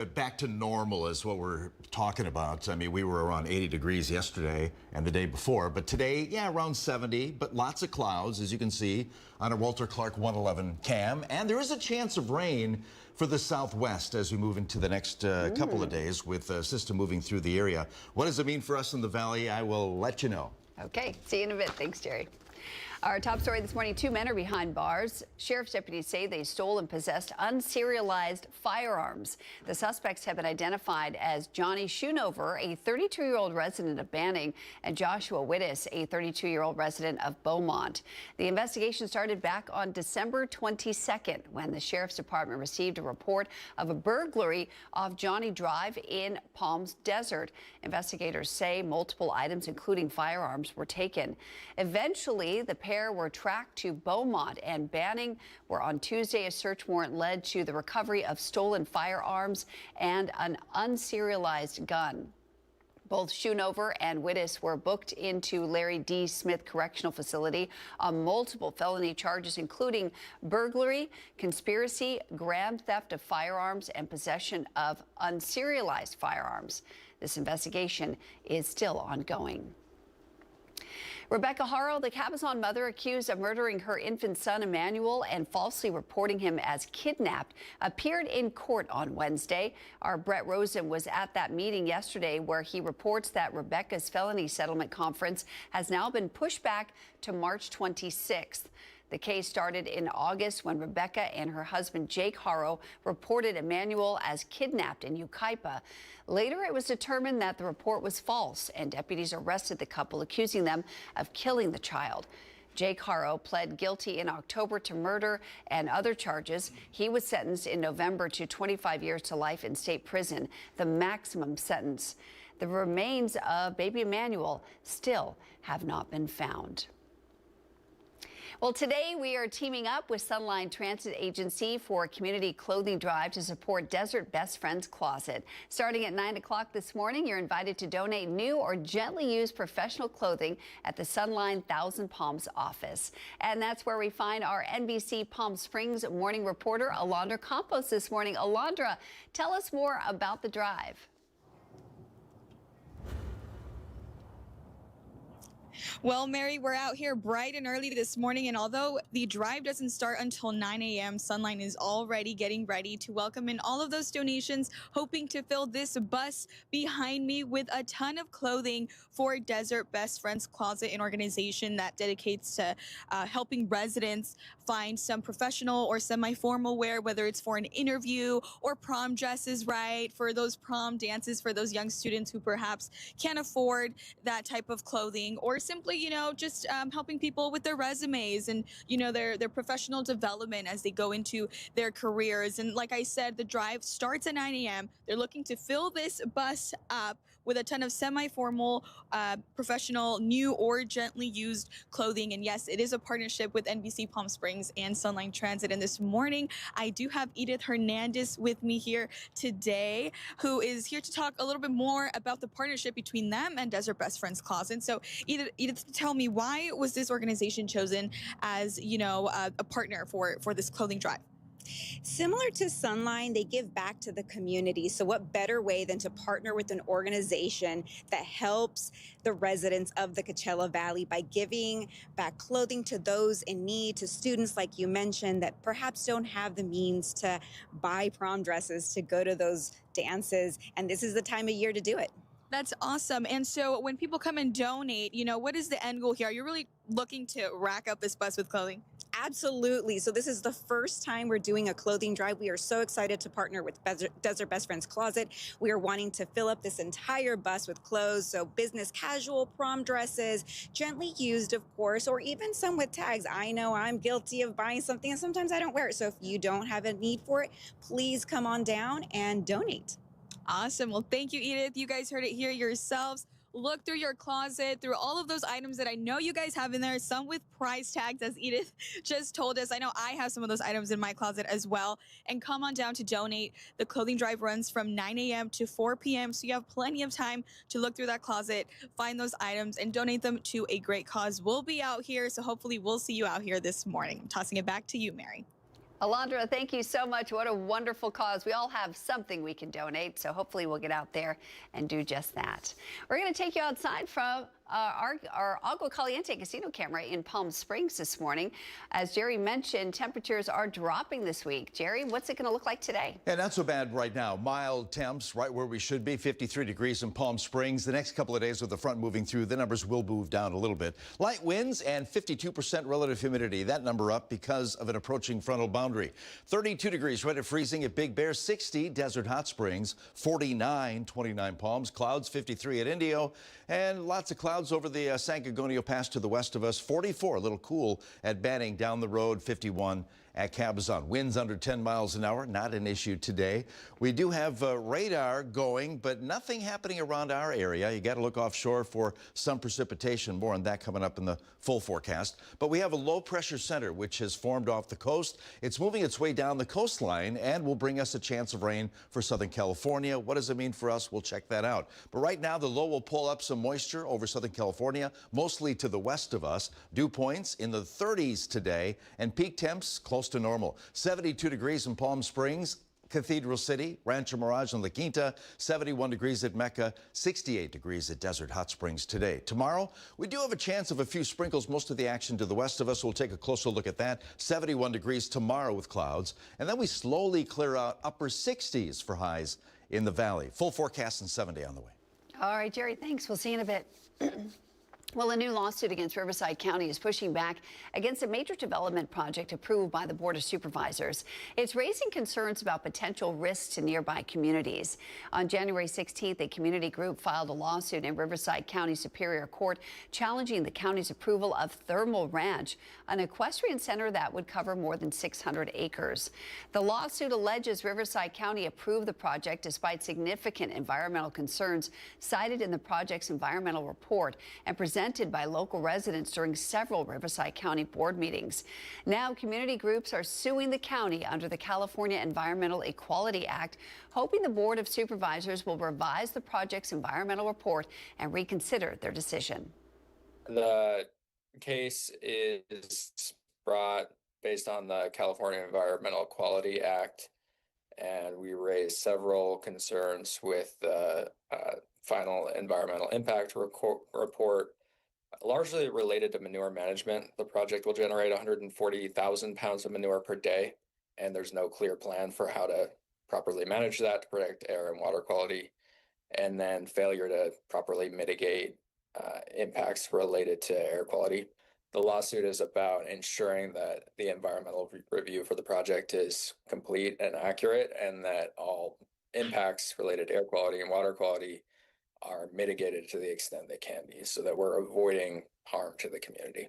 Back to normal is what we're talking about. I mean, we were around 80 degrees yesterday and the day before, but today, yeah, around 70, but lots of clouds, as you can see on our Walter Clark 111 cam. And there is a chance of rain for the southwest as we move into the next couple of days with a system moving through the area. What does it mean for us in the valley? I will let you know. Okay, see you in a bit. Thanks, Jerry. Our top story this morning, 2 men are behind bars. Sheriff's deputies say they stole and possessed unserialized firearms. The suspects have been identified as Johnny Schoonover, a 32-year-old resident of Banning, and Joshua Wittes, a 32-year-old resident of Beaumont. The investigation started back on December 22nd when the Sheriff's Department received a report of a burglary off Johnny Drive in Palms Desert. Investigators say multiple items, including firearms, were taken. Eventually, the pair were tracked to Beaumont and Banning, where on Tuesday a search warrant led to the recovery of stolen firearms and an unserialized gun. Both Schoonover and Wittes were booked into Larry D. Smith Correctional Facility on multiple felony charges, including burglary, conspiracy, grand theft of firearms, and possession of unserialized firearms. This investigation is still ongoing. Rebecca Harrell, the Cabazon mother accused of murdering her infant son Emmanuel and falsely reporting him as kidnapped, appeared in court on Wednesday. Our Brett Rosen was at that meeting yesterday where he reports that Rebecca's felony settlement conference has now been pushed back to March 26th. The case started in August when Rebecca and her husband Jake Harrow reported Emmanuel as kidnapped in Yucaipa. Later, it was determined that the report was false, and deputies arrested the couple, accusing them of killing the child. Jake Harrow pled guilty in October to murder and other charges. He was sentenced in November to 25 years to life in state prison, the maximum sentence. The remains of baby Emmanuel still have not been found. Well, today we are teaming up with Sunline Transit Agency for a community clothing drive to support Desert Best Friends Closet. Starting at 9 o'clock this morning, you're invited to donate new or gently used professional clothing at the Sunline Thousand Palms office. And that's where we find our NBC Palm Springs morning reporter, Alondra Campos, this morning. Alondra, tell us more about the drive. Well, Mary, we're out here bright and early this morning, and although the drive doesn't start until 9 a.m., Sunline is already getting ready to welcome in all of those donations, hoping to fill this bus behind me with a ton of clothing for Desert Best Friends Closet, an organization that dedicates to helping residents find some professional or semi-formal wear, whether it's for an interview or prom dresses, right, for those prom dances for those young students who perhaps can't afford that type of clothing, or simply, just helping people with their resumes and, their professional development as they go into their careers. And like I said, the drive starts at 9 a.m. They're looking to fill this bus up with a ton of semi-formal, professional, new or gently used clothing. And yes, it is a partnership with NBC Palm Springs and Sunline Transit. And this morning, I do have Edith Hernandez with me here today, who is here to talk a little bit more about the partnership between them and Desert Best Friends Closet. So Edith, tell me, why was this organization chosen as, a partner for this clothing drive? Similar to Sunline, they give back to the community. So what better way than to partner with an organization that helps the residents of the Coachella Valley by giving back clothing to those in need, to students, like you mentioned, that perhaps don't have the means to buy prom dresses to go to those dances. And this is the time of year to do it. That's awesome. And so when people come and donate, what is the end goal here? Are you really looking to rack up this bus with clothing? Absolutely. So this is the first time we're doing a clothing drive. We are so excited to partner with Desert Best Friends Closet. We are wanting to fill up this entire bus with clothes. So business casual, prom dresses, gently used, of course, or even some with tags. I know I'm guilty of buying something and sometimes I don't wear it. So if you don't have a need for it, please come on down and donate. Awesome. Well, thank you, Edith. You guys heard it here yourselves. Look through your closet, through all of those items that I know you guys have in there, some with price tags, as Edith just told us. I know I have some of those items in my closet as well. And come on down to donate. The clothing drive runs from 9 a.m. to 4 p.m. So you have plenty of time to look through that closet, find those items, and donate them to a great cause. We'll be out here, so hopefully we'll see you out here this morning. I'm tossing it back to you, Mary. Alondra, thank you so much. What a wonderful cause. We all have something we can donate, so hopefully we'll get out there and do just that. We're going to take you outside from our Agua Caliente casino camera in Palm Springs this morning. As Jerry mentioned, temperatures are dropping this week. Jerry, what's it going to look like today? Yeah, not so bad right now. Mild temps right where we should be, 53 degrees in Palm Springs. The next couple of days with the front moving through, the numbers will move down a little bit. Light winds and 52% relative humidity. That number up because of an approaching frontal boundary. 32 degrees right at freezing at Big Bear, 60 Desert Hot Springs, 49, 29 Palms, clouds 53 at Indio, and lots of clouds over the San Gorgonio Pass to the west of us. 44, a little cool at Banning down the road. 51 at Cabazon. Winds under 10 miles an hour, not an issue today. We do have radar going, but nothing happening around our area. You got to look offshore for some precipitation. More on that coming up in the full forecast. But we have a low pressure center which has formed off the coast. It's moving its way down the coastline and will bring us a chance of rain for Southern California. What does it mean for us? We'll check that out. But right now the low will pull up some moisture over Southern California, mostly to the west of us. Dew points in the 30s today and peak temps close to normal. 72 degrees in Palm Springs, Cathedral City, Rancho Mirage, and La Quinta. 71 degrees at Mecca, 68 degrees at Desert Hot Springs today. Tomorrow, we do have a chance of a few sprinkles. Most of the action to the west of us. We'll take a closer look at that. 71 degrees tomorrow with clouds. And then we slowly clear out upper 60s for highs in the valley. Full forecast and 7 day on the way. All right, Jerry, thanks. We'll see you in a bit. Well, a new lawsuit against Riverside County is pushing back against a major development project approved by the Board of Supervisors. It's raising concerns about potential risks to nearby communities. On January 16th, a community group filed a lawsuit in Riverside County Superior Court challenging the county's approval of Thermal Ranch, an equestrian center that would cover more than 600 acres. The lawsuit alleges Riverside County approved the project despite significant environmental concerns cited in the project's environmental report and presented by local residents during several Riverside County board meetings. Now, community groups are suing the county under the California Environmental Equality Act, hoping the Board of Supervisors will revise the project's environmental report and reconsider their decision. The case is brought based on the California Environmental Equality Act, and we raised several concerns with the final environmental impact report, largely related to manure management. The project will generate 140,000 pounds of manure per day, and there's no clear plan for how to properly manage that to protect air and water quality, and then failure to properly mitigate impacts related to air quality. The lawsuit is about ensuring that the environmental review for the project is complete and accurate, and that all impacts related to air quality and water quality are mitigated to the extent they can be, so that we're avoiding harm to the community.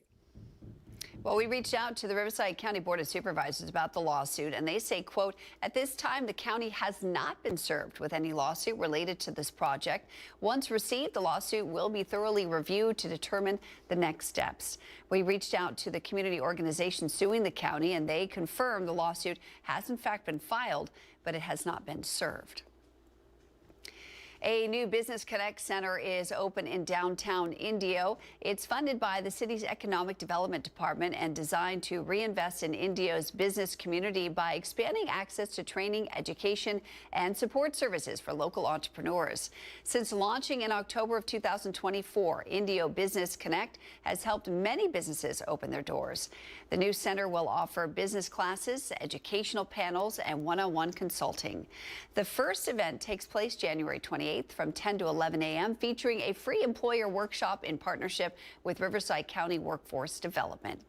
Well, we reached out to the Riverside County Board of Supervisors about the lawsuit, and they say, quote, at this time, the county has not been served with any lawsuit related to this project. Once received, the lawsuit will be thoroughly reviewed to determine the next steps. We reached out to the community organization suing the county, and they confirmed the lawsuit has in fact been filed, but it has not been served. A new Business Connect Center is open in downtown Indio. It's funded by the city's Economic Development Department and designed to reinvest in Indio's business community by expanding access to training, education, and support services for local entrepreneurs. Since launching in October of 2024, Indio Business Connect has helped many businesses open their doors. The new center will offer business classes, educational panels, and one-on-one consulting. The first event takes place January 28th from 10 to 11 a.m., featuring a free employer workshop in partnership with Riverside County Workforce Development.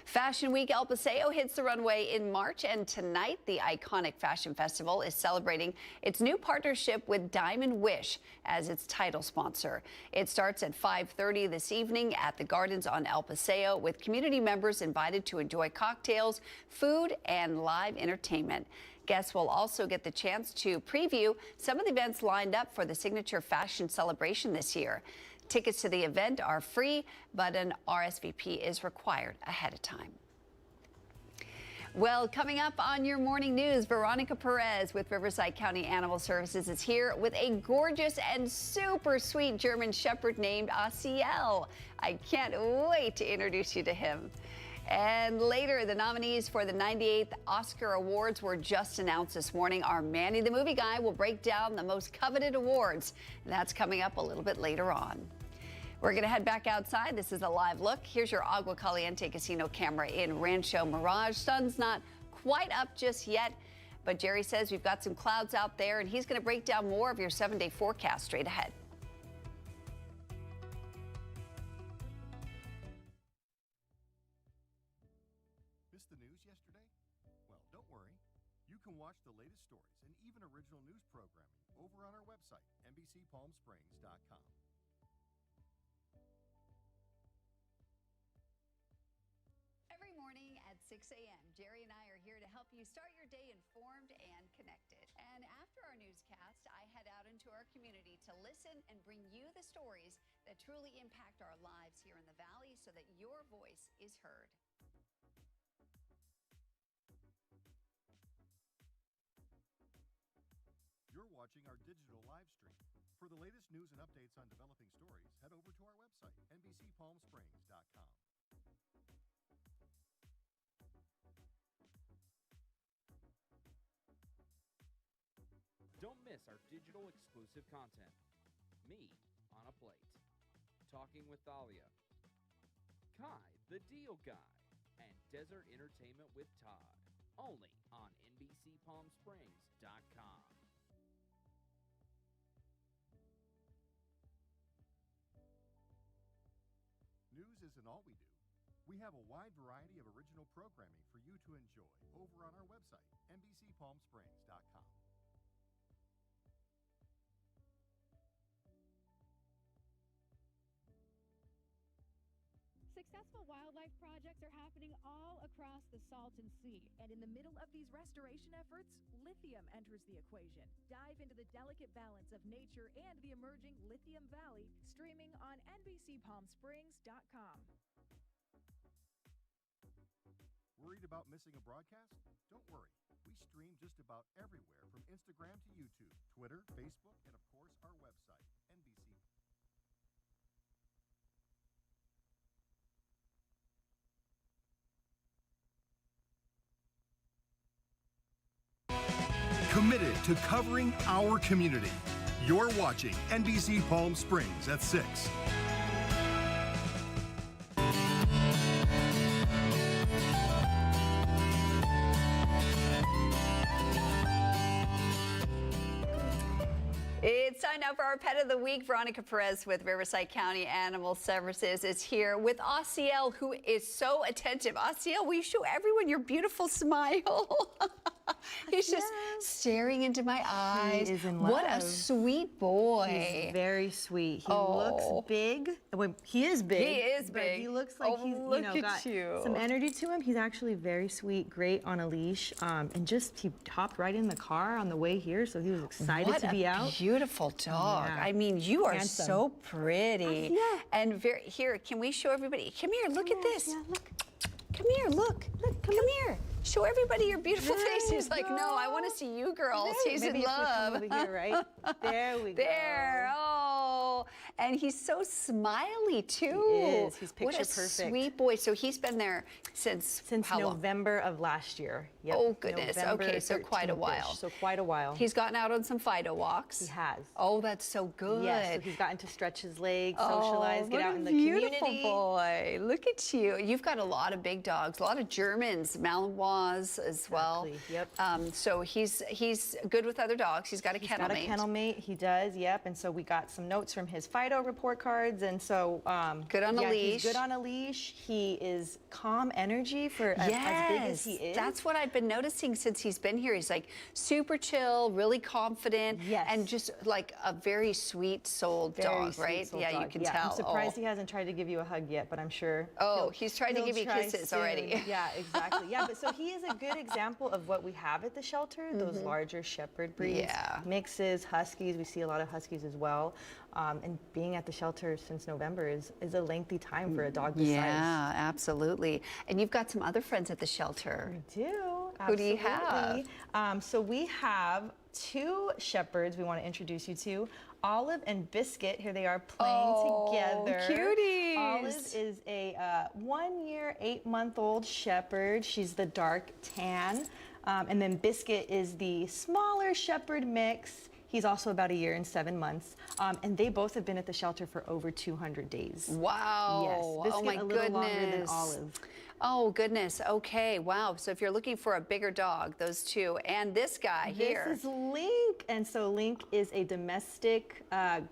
Fashion Week El Paseo hits the runway in March, and tonight the iconic fashion festival is celebrating its new partnership with Diamond Wish as its title sponsor. It starts at 5:30 this evening at the Gardens on El Paseo, with community members invited to enjoy cocktails, food, and live entertainment. Guests will also get the chance to preview some of the events lined up for the signature fashion celebration this year. Tickets to the event are free, but an RSVP is required ahead of time. Well, coming up on your morning news, Veronica Perez with Riverside County Animal Services is here with a gorgeous and super sweet German Shepherd named Asiel. I can't wait to introduce you to him. And later, the nominees for the 98th Oscar Awards were just announced this morning. Our Manny the Movie Guy will break down the most coveted awards. And that's coming up a little bit later on. We're going to head back outside. This is a live look. Here's your Agua Caliente casino camera in Rancho Mirage. Sun's not quite up just yet, but Jerry says we've got some clouds out there, and he's going to break down more of your 7-day forecast straight ahead. Missed the news yesterday? Well, don't worry. You can watch the latest stories and even original news programming over on our website, NBCPalmSprings.com. Every morning at 6 a.m., Jerry and I are here to help you start your day informed and connected. And after our newscast, I head out into our community to listen and bring you the stories that truly impact our lives here in the Valley so that your voice is heard. You're watching our digital live stream. For the latest news and updates on developing stories, head over to our website, NBCPalmSprings.com. Don't miss our digital exclusive content. Me on a Plate. Talking with Thalia. Kai, the Deal Guy. And Desert Entertainment with Todd. Only on NBCPalmSprings.com. News isn't all we do. We have a wide variety of original programming for you to enjoy over on our website, NBCPalmSprings.com. Successful wildlife projects are happening all across the Salton Sea. And in the middle of these restoration efforts, lithium enters the equation. Dive into the delicate balance of nature and the emerging Lithium Valley, streaming on NBCPalmSprings.com. Worried about missing a broadcast? Don't worry. We stream just about everywhere from Instagram to YouTube, Twitter, Facebook, and of course our website, NBC. Committed to covering our community. You're watching NBC Palm Springs at 6. It's time now for our Pet of the Week. Veronica Perez with Riverside County Animal Services is here with Asiel, who is so attentive. Asiel, will you show everyone your beautiful smile? He's just staring into my eyes. He is in love. What a sweet boy. He's very sweet. He Oh. looks big. Well, he is big. He is but big. he looks like he's look at got you. some energy to him. He's actually very sweet, great on a leash, and just he hopped right in the car on the way here, so he was excited to be out. Beautiful dog. Yeah. I mean, you are Handsome. so pretty. Yeah. And very here, can we show everybody? Come here, look at this. Yeah, look. Come here, look. Come here. Show everybody your beautiful face. He's like, no, I want to see you girls. He's Maybe in if we come love. over here, right? There we go. There. Oh. And he's so smiley too. He is. He's What picture a perfect. sweet boy. So he's been there since how long? November of last year. Yep. Oh, goodness. November Okay, so quite a 13th-ish, while. So quite a while. He's gotten out on some Fido walks. He has. Oh, that's so good. Yes, so he's gotten to stretch his legs, socialize, get out in the beautiful community. Boy. Look at you. You've got a lot of big dogs, a lot of Germans, Malinois as well. Yep. So he's good with other dogs. He's got a kennel mate. He's got a kennel mate. He does. Yep. And so we got some notes from his Fido report cards, and so good on a leash. He's good on a leash. He is calm energy for as big as he is. That's what I've been noticing since he's been here. He's like super chill, really confident, and just like a very sweet-souled dog, right? Yeah, you can tell. I'm surprised he hasn't tried to give you a hug yet, but I'm sure. Oh, he's tried to give you kisses already. Yeah, exactly. Yeah, but so he is a good example of what we have at the shelter, those larger shepherd breeds, mixes, huskies. We see a lot of huskies as well. And being at the shelter since November is a lengthy time for a dog this size. Yeah, absolutely. And you've got some other friends at the shelter. We do. Who do you have? So we have two shepherds we want to introduce you to. Olive and Biscuit, here they are playing together. Cuties. Olive is a 1 year, 8-month-old shepherd. She's the dark tan. And then Biscuit is the smaller shepherd mix. He's also about 1 year and 7 months. And they both have been at the shelter for over 200 days. Wow. Yes, Biscuit oh my a little longer than goodness. Olive. Oh goodness. Okay. Wow. So if you're looking for a bigger dog, those two, and this guy here. This is Link, and so Link is a domestic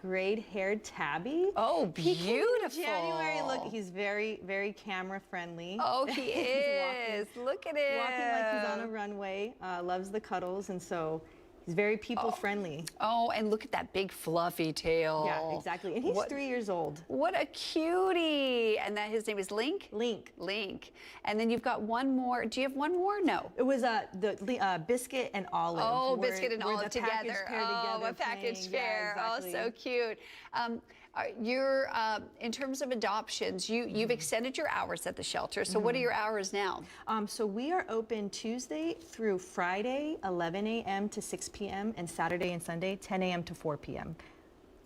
grade-haired tabby. Oh, He came in beautiful. January. Look, he's very, very camera friendly. Oh, he is. Look at him. Walking like he's on a runway. Loves the cuddles, and so he's very people friendly. Oh, and look at that big fluffy tail. Yeah, exactly. And he's 3 years old. What a cutie. And that his name is Link? Link. Link. And then you've got one more. Do you have one more? No. It was the Biscuit and Olive. Oh, were- Biscuit and were Olive the package together. pair Oh, together a package playing. pair. Yeah, exactly. Oh, so cute. You're in terms of adoptions, you've extended your hours at the shelter. So what are your hours now? So we are open Tuesday through Friday, 11 a.m. to 6 p.m. and Saturday and Sunday, 10 a.m. to 4 p.m.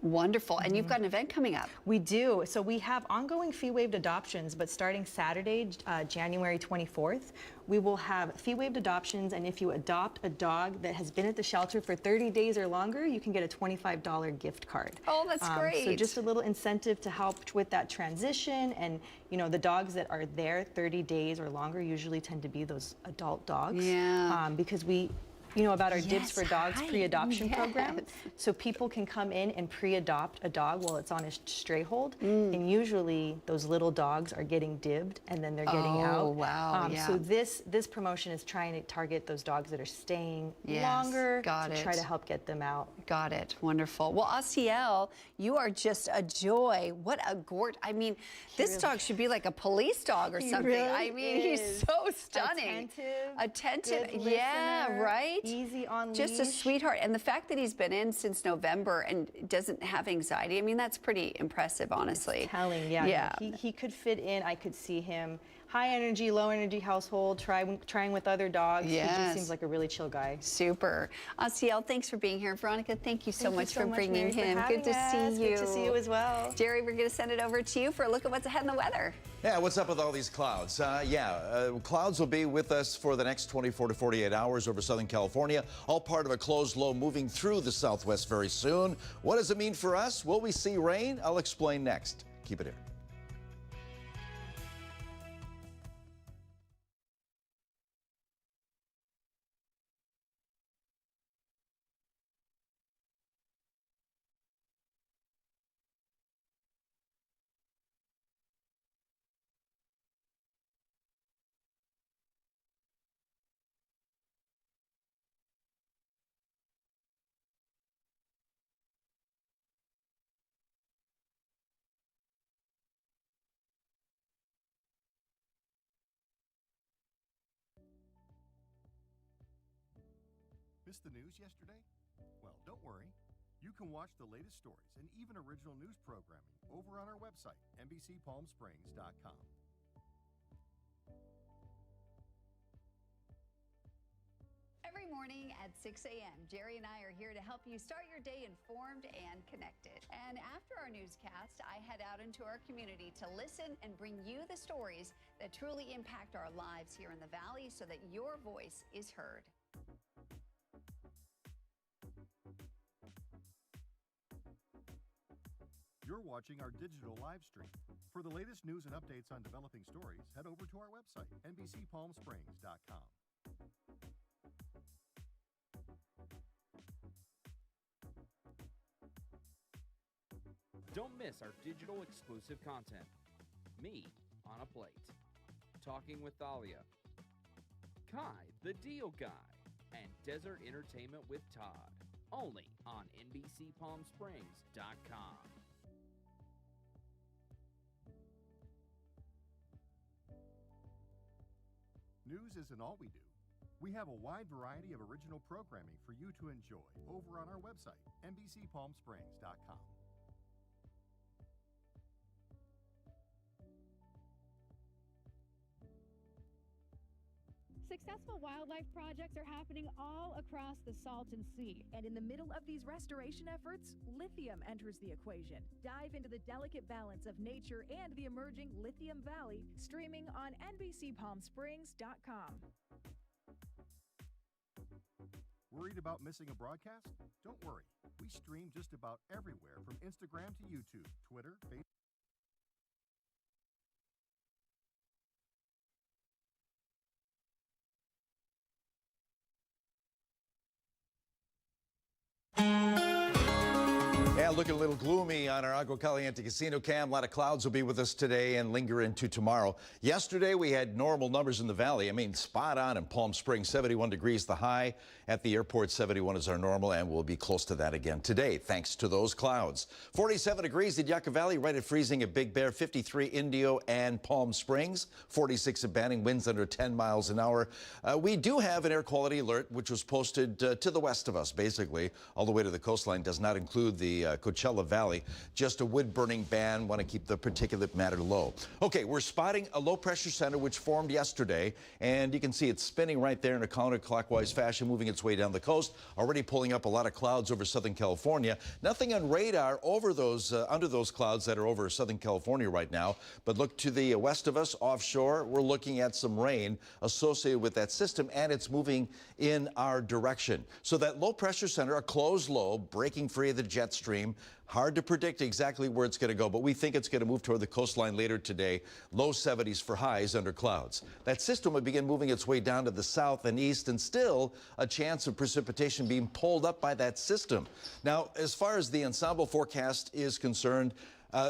Wonderful. And you've got an event coming up. We do. So we have ongoing fee-waived adoptions, but starting Saturday, January 24th, we will have fee-waived adoptions, and if you adopt a dog that has been at the shelter for 30 days or longer, you can get a $25 gift card. Oh, that's great. So just a little incentive to help with that transition, and you know, the dogs that are there 30 days or longer usually tend to be those adult dogs. Yeah. Because we, you know about our Dibs Yes, for Dogs right. pre-adoption program. Yes. So people can come in and pre-adopt a dog while it's on a stray hold. And usually those little dogs are getting dibbed and then they're getting out. Oh, wow, yeah. So this promotion is trying to target those dogs that are staying Yes, longer got to it. try to help get them out. Got it. Wonderful. Well, Asiel, you are just a joy. What a I mean, this dog should be like a police dog or He something. really I mean, he's is. so stunning. Attentive, good Yeah, listener, right? easy on Just a leash. sweetheart. And the fact that he's been in since November and doesn't have anxiety, I mean, that's pretty impressive, honestly. Telling, yeah. Yeah. He could fit in. I could see him. High energy, low energy household, trying with other dogs. He Yes. just seems like a really chill guy. Super. Asiel, thanks for being here. Veronica, thank you so much for bringing Mary, for him. having Good to us. see you. Good to see you as well. Jerry, we're going to send it over to you for a look at what's ahead in the weather. Yeah, what's up with all these clouds? Clouds will be with us for the next 24 to 48 hours over Southern California, all part of a closed low moving through the southwest very soon. What does it mean for us? Will we see rain? I'll explain next. Keep it here. Missed the news yesterday? Well, don't worry. You can watch the latest stories and even original news programming over on our website, NBCPalmSprings.com. Every morning at 6 a.m., Jerry and I are here to help you start your day informed and connected. And after our newscast, I head out into our community to listen and bring you the stories that truly impact our lives here in the Valley so that your voice is heard. You're watching our digital live stream. For the latest news and updates on developing stories, head over to our website, NBCPalmSprings.com. Don't miss our digital exclusive content. Me on a Plate. Talking with Thalia. Kai, the Deal Guy. And Desert Entertainment with Todd. Only on NBCPalmSprings.com. News isn't all we do. We have a wide variety of original programming for you to enjoy over on our website, NBCPalmSprings.com. Successful wildlife projects are happening all across the Salton Sea. And in the middle of these restoration efforts, lithium enters the equation. Dive into the delicate balance of nature and the emerging Lithium Valley, streaming on NBCPalmSprings.com. Worried about missing a broadcast? Don't worry. We stream just about everywhere from Instagram to YouTube, Twitter, Facebook. Yeah, looking a little gloomy on our Agua Caliente Casino cam. A lot of clouds will be with us today and linger into tomorrow. Yesterday, we had normal numbers in the valley. I mean, spot on in Palm Springs, 71 degrees the high. At the airport, 71 is our normal, and we'll be close to that again today, thanks to those clouds. 47 degrees at Yucca Valley, right at freezing at Big Bear, 53 Indio and Palm Springs, 46 at Banning, winds under 10 miles an hour. We do have an air quality alert, which was posted to the west of us, basically, all the way to the coastline. Does not include the Coachella Valley. Just a wood-burning ban. Want to keep the particulate matter low. Okay, we're spotting a low-pressure center which formed yesterday, and you can see it's spinning right there in a counterclockwise fashion, moving its way down the coast, already pulling up a lot of clouds over Southern California. Nothing on radar over those, under those clouds that are over Southern California right now, but look to the west of us, offshore, we're looking at some rain associated with that system, and it's moving in our direction. So that low-pressure center, a closed low, breaking free of the jet stream. Hard to predict exactly where it's going to go, but we think it's going to move toward the coastline later today. Low 70s for highs under clouds. That system will begin moving its way down to the south and east, and still a chance of precipitation being pulled up by that system. Now, as far as the ensemble forecast is concerned,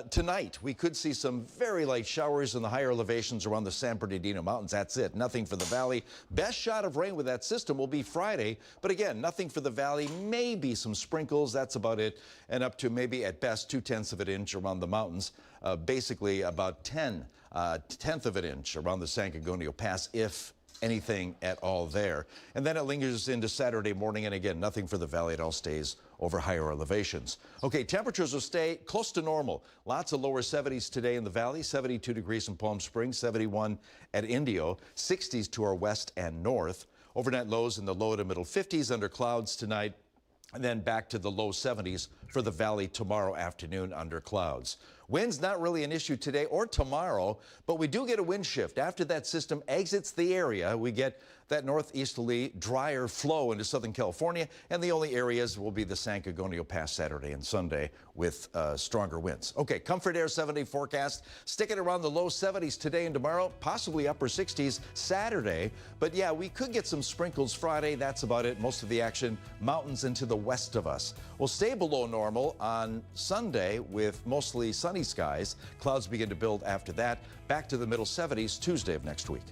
tonight, we could see some very light showers in the higher elevations around the San Bernardino Mountains. That's it. Nothing for the valley. Best shot of rain with that system will be Friday. But again, nothing for the valley. Maybe some sprinkles. That's about it. And up to maybe at best 2/10 of an inch around the mountains. Basically about 10th of an inch around the San Gorgonio Pass, if anything at all there. And then it lingers into Saturday morning, and again, nothing for the valley. It all stays over higher elevations. Okay, temperatures will stay close to normal. Lots of lower 70s today in the valley, 72 degrees in Palm Springs, 71 at Indio, 60s to our west and north. Overnight lows in the low to middle 50s under clouds tonight, and then back to the low 70s for the valley tomorrow afternoon under clouds. Wind's not really an issue today or tomorrow, but we do get a wind shift. After that system exits the area, we get that northeasterly, drier flow into Southern California, and the only areas will be the San Gorgonio Pass Saturday and Sunday with stronger winds. Okay, Comfort Air 7-day forecast, sticking around the low 70s today and tomorrow, possibly upper 60s Saturday. But yeah, we could get some sprinkles Friday. That's about it. Most of the action, mountains into the west of us. We'll stay below normal on Sunday with mostly sunny skies. Clouds begin to build after that. Back to the middle 70s Tuesday of next week.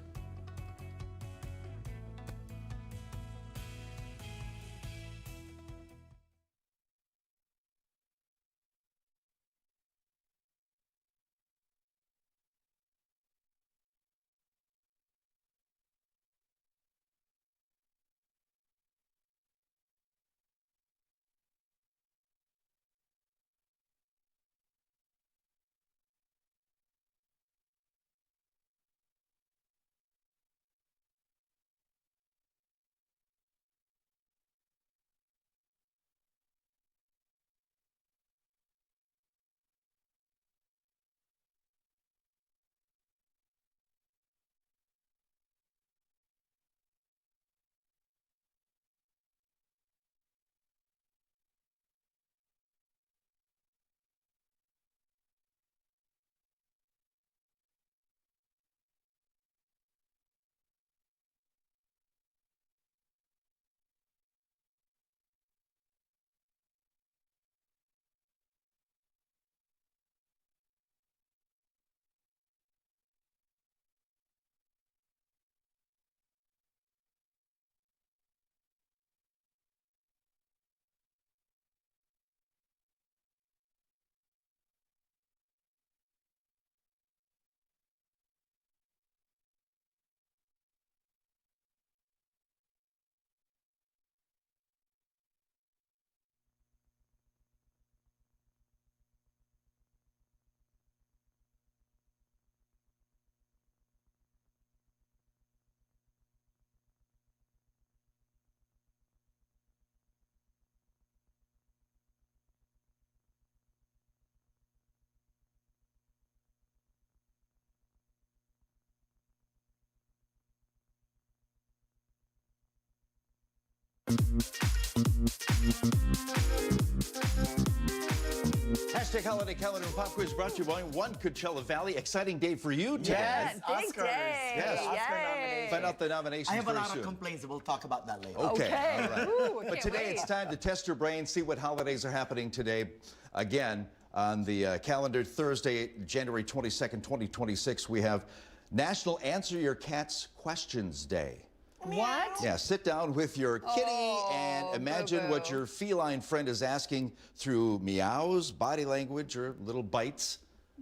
Hashtag Holiday Calendar and Pop Quiz brought to you by One Coachella Valley. Exciting day for you today. Yes, big Oscars. day. Yes. Oscar Yay. nominations. Find out the nominations I have a very lot soon. of complaints. We'll talk about that later. Okay. Okay. All right. Ooh, I But can't today wait. it's time to test your brain, see what holidays are happening today. Again, on the calendar, Thursday, January 22nd, 2026, we have National Answer Your Cat's Questions Day. What? Yeah, sit down with your kitty and imagine what boo-boo. your feline friend is asking through meows, body language, or little bites,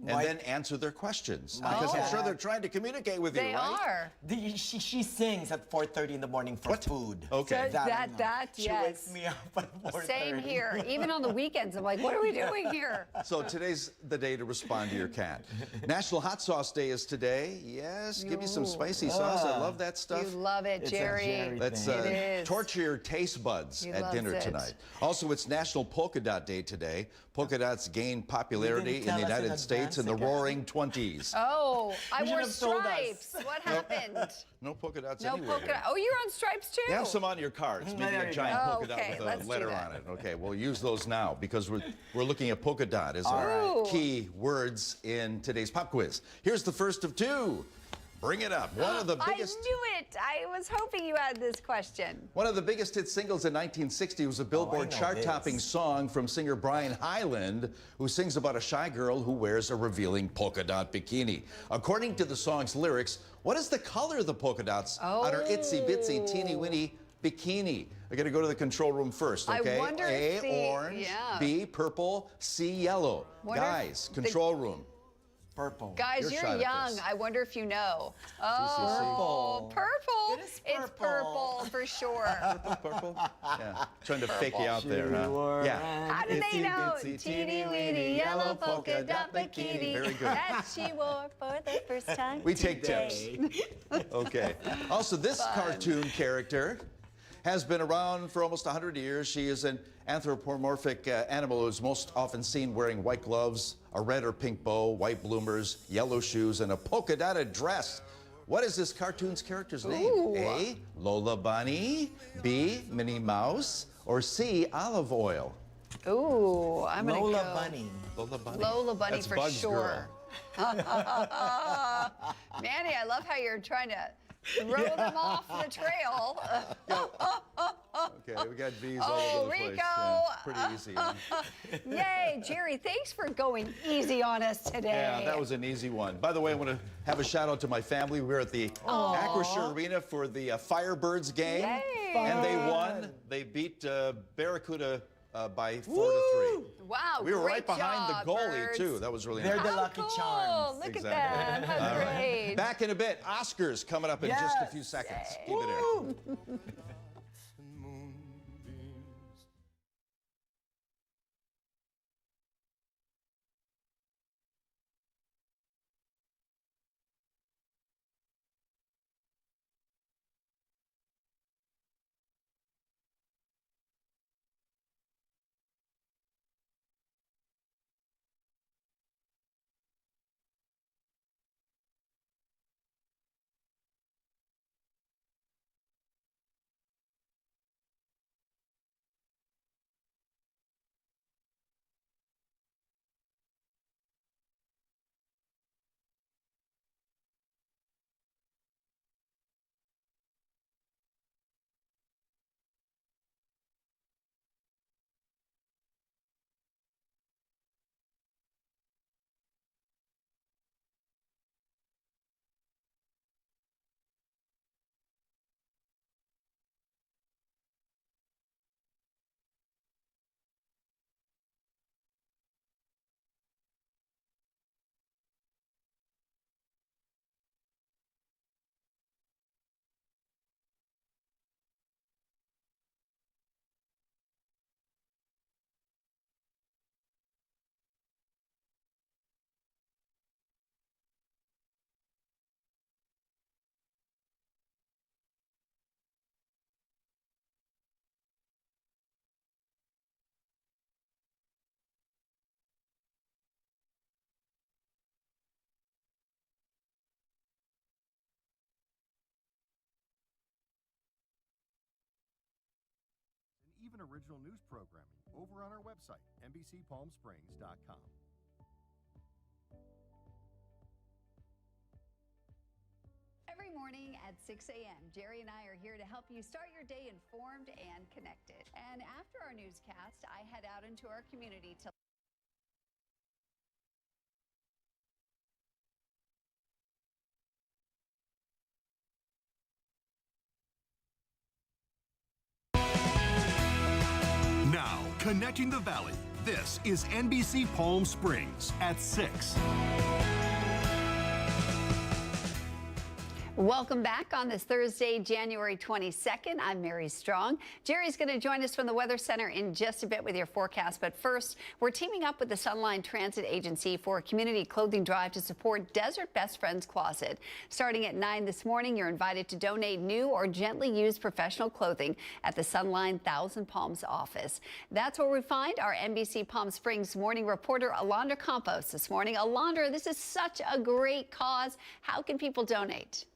and then answer their questions. Because I'm sure they're trying to communicate with They you, right? are. She sings at 4:30 in the morning for food. Okay. So I know. yes. She wakes me up at 4:30. Same here. Even on the weekends, I'm like, what are we doing here? So today's the day to respond to your cat. National Hot Sauce Day is today. Yes, give me some spicy sauce. I love that stuff. You love it, It's a Jerry. Jerry Let's It is. torture your taste buds He at loves dinner it. tonight. Also, it's National Polka Dot Day today. Polka dots gained popularity in tell the us in United States in the advance again. Roaring 20s. Oh, I You should wore have told us. stripes. What happened? No polka dots No anywhere. polka dot. Oh, you're on stripes too. You have some on your cards, maybe There a you giant go. polka dot Okay, with let's a do letter that. on it. Okay, we'll use those now because we're looking at polka dot as our right. key words in today's pop quiz. Here's the first of two. Bring it up. One of the biggest. I knew it. I was hoping you had this question. One of the biggest hit singles in 1960 was a Billboard know chart-topping this. song from singer Brian Hyland, who sings about a shy girl who wears a revealing polka dot bikini. According to the song's lyrics, what is the color of the polka dots on her itsy-bitsy, teeny-weeny bikini? I got to go to the control room first, I okay? wonder A, if the- orange, yeah. B, purple, C, yellow. Wonder if Guys, the- control room. Purple. Guys, Your you're shot at young. this. I wonder if you know. Purple. Purple. It is It's purple. purple for sure. Purple? Yeah, trying to fake you out there, huh? Yeah. How did they know? Itsy-bitsy, Teeny weeny yellow polka dot bikini Very good. that she wore for the first time. We take today. tips. Okay. Also, this cartoon character has been around for almost 100 years. She is an anthropomorphic animal who is most often seen wearing white gloves, a red or pink bow, white bloomers, yellow shoes, and a polka dotted dress. What is this cartoon's character's name? Ooh. A, Lola Bunny, B, Minnie Mouse, or C, Olive Oil? Ooh, I'm gonna Lola go. Bunny. Lola Bunny. Lola Bunny That's for Bug's sure. Girl. Manny, I love how you're trying to throw them off the trail. Okay, we got V's all Oh, over the place. Rico. Yeah, pretty easy. Huh? Yay, Jerry, thanks for going easy on us today. Yeah, that was an easy one. By the way, I want to have a shout out to my family. We were at the Acrisure Arena for the Firebirds game, Yay. and they won. They beat Barracuda by 4-3. Wow, We were right great behind job, the goalie Birds. too. That was really They're nice. the How Lucky cool. Charms. Look Exactly. at that. How All right. great. Back in a bit. Oscars coming up in just a few seconds. Keep it in. even original news programming over on our website, NBCPalmSprings.com. Every morning at 6 a.m., Jerry and I are here to help you start your day informed and connected. And after our newscast, I head out into our community to Now, connecting the Valley, this is NBC Palm Springs at 6. Welcome back on this Thursday, January 22nd. I'm Mary Strong. Jerry's going to join us from the Weather Center in just a bit with your forecast. But first, we're teaming up with the Sunline Transit Agency for a community clothing drive to support Desert Best Friends Closet. Starting at 9 this morning, you're invited to donate new or gently used professional clothing at the Sunline Thousand Palms office. That's where we find our NBC Palm Springs morning reporter, Alondra Campos, this morning. Alondra, this is such a great cause. How can people donate?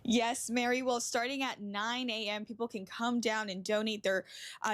Yes, Mary. Well, starting at 9 a.m., people can come down and donate their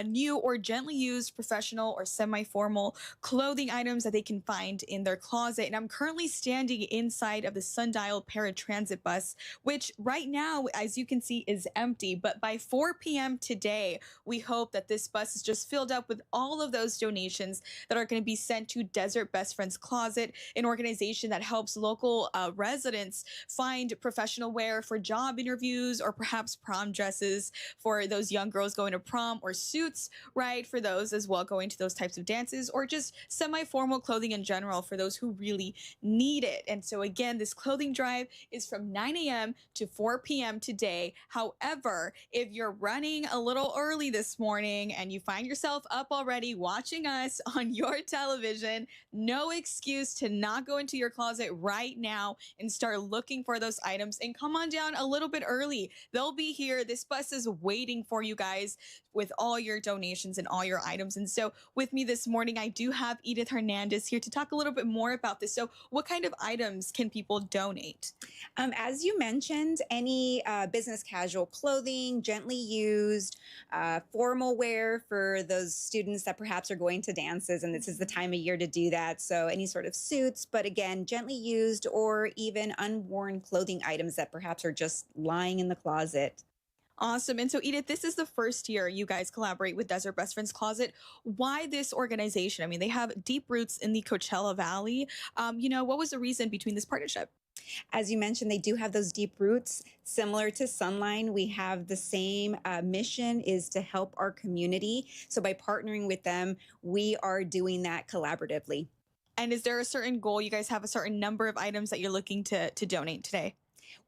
new or gently used professional or semi-formal clothing items that they can find in their closet. And I'm currently standing inside of the Sundial paratransit bus, which right now, as you can see, is empty. But by 4 p.m. today, we hope that this bus is just filled up with all of those donations that are going to be sent to Desert Best Friends Closet, an organization that helps local residents find professional wear for job interviews or perhaps prom dresses for those young girls going to prom, or suits, right, for those as well going to those types of dances, or just semi-formal clothing in general for those who really need it. And so again, this clothing drive is from 9 a.m. to 4 p.m. today. However, if you're running a little early this morning and you find yourself up already watching us on your television, no excuse to not go into your closet right now and start looking for those items, and come on down a little bit early. They'll be here. This bus is waiting for you guys with all your donations and all your items. And so with me this morning, I do have Edith Hernandez here to talk a little bit more about this. So what kind of items can people donate? As you mentioned, any business casual clothing, gently used, formal wear for those students that perhaps are going to dances, and this is the time of year to do that. So any sort of suits, but again, gently used or even unworn clothing items that perhaps are just lying in the closet. Awesome. And so, Edith, this is the first year you guys collaborate with Desert Best Friends Closet. Why this organization? I mean, they have deep roots in the Coachella Valley. What was the reason between this partnership? As you mentioned, they do have those deep roots. Similar to Sunline, we have the same mission, is to help our community. So by partnering with them, we are doing that collaboratively. And is there a certain goal? You guys have a certain number of items that you're looking to donate today?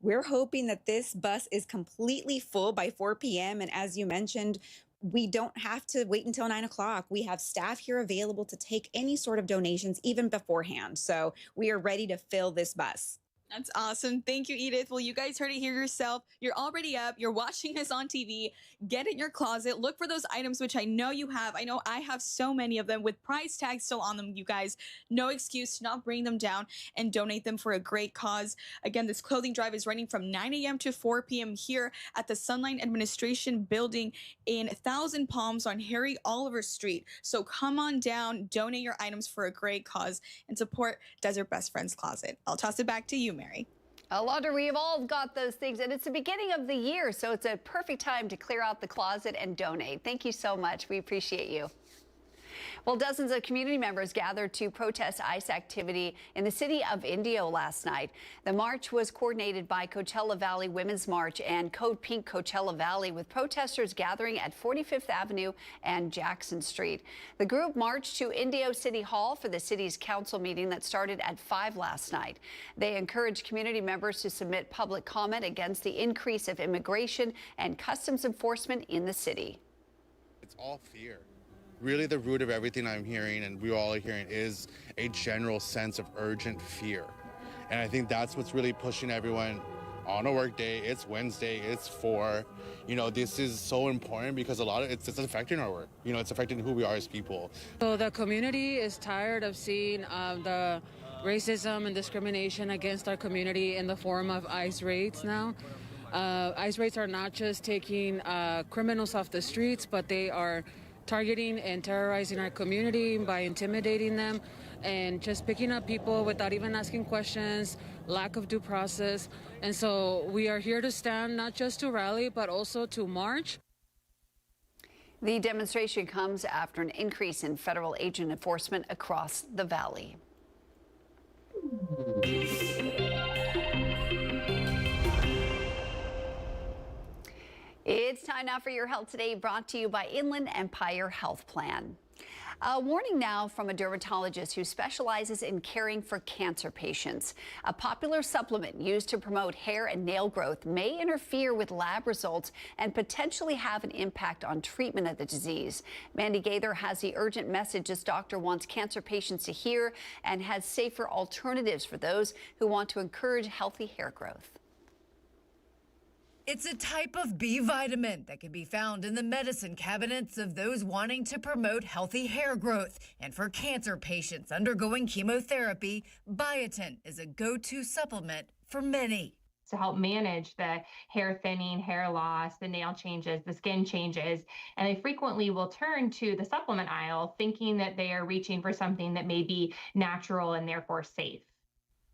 We're hoping that this bus is completely full by 4 p.m. And as you mentioned, we don't have to wait until 9 o'clock. We have staff here available to take any sort of donations even beforehand. So we are ready to fill this bus. That's awesome. Thank you, Edith. Well, you guys heard it here yourself. You're already up. You're watching us on TV. Get in your closet. Look for those items, which I know you have. I know I have so many of them with price tags still on them, you guys. No excuse to not bring them down and donate them for a great cause. Again, this clothing drive is running from 9 a.m. to 4 p.m. here at the Sunline Administration Building in Thousand Palms on Harry Oliver Street. So come on down, donate your items for a great cause, and support Desert Best Friends Closet. I'll toss it back to you, Mary. Alondra, we've all got those things, and it's the beginning of the year, so it's a perfect time to clear out the closet and donate. Thank you so much. We appreciate you. Well, dozens of community members gathered to protest ICE activity in the city of Indio last night. The march was coordinated by Coachella Valley Women's March and Code Pink Coachella Valley, with protesters gathering at 45th Avenue and Jackson Street. The group marched to Indio City Hall for the city's council meeting that started at 5 last night. They encouraged community members to submit public comment against the increase of immigration and customs enforcement in the city. It's all fear. Really, the root of everything I'm hearing and we all are hearing is a general sense of urgent fear. And I think that's what's really pushing everyone on a work day. It's Wednesday, it's 4. This is so important because a lot of it's affecting our work. It's affecting who we are as people. So the community is tired of seeing the racism and discrimination against our community in the form of ICE raids now. ICE raids are not just taking criminals off the streets, but they are targeting and terrorizing our community by intimidating them and just picking up people without even asking questions, lack of due process. And so we are here to stand, not just to rally, but also to march. The demonstration comes after an increase in federal agent enforcement across the valley. It's time now for your health today, brought to you by Inland Empire Health Plan. A warning now from a dermatologist who specializes in caring for cancer patients. A popular supplement used to promote hair and nail growth may interfere with lab results and potentially have an impact on treatment of the disease. Mandy Gaither has the urgent message this doctor wants cancer patients to hear and has safer alternatives for those who want to encourage healthy hair growth. It's a type of B vitamin that can be found in the medicine cabinets of those wanting to promote healthy hair growth. And for cancer patients undergoing chemotherapy, biotin is a go-to supplement for many. To help manage the hair thinning, hair loss, the nail changes, the skin changes. And they frequently will turn to the supplement aisle thinking that they are reaching for something that may be natural and therefore safe.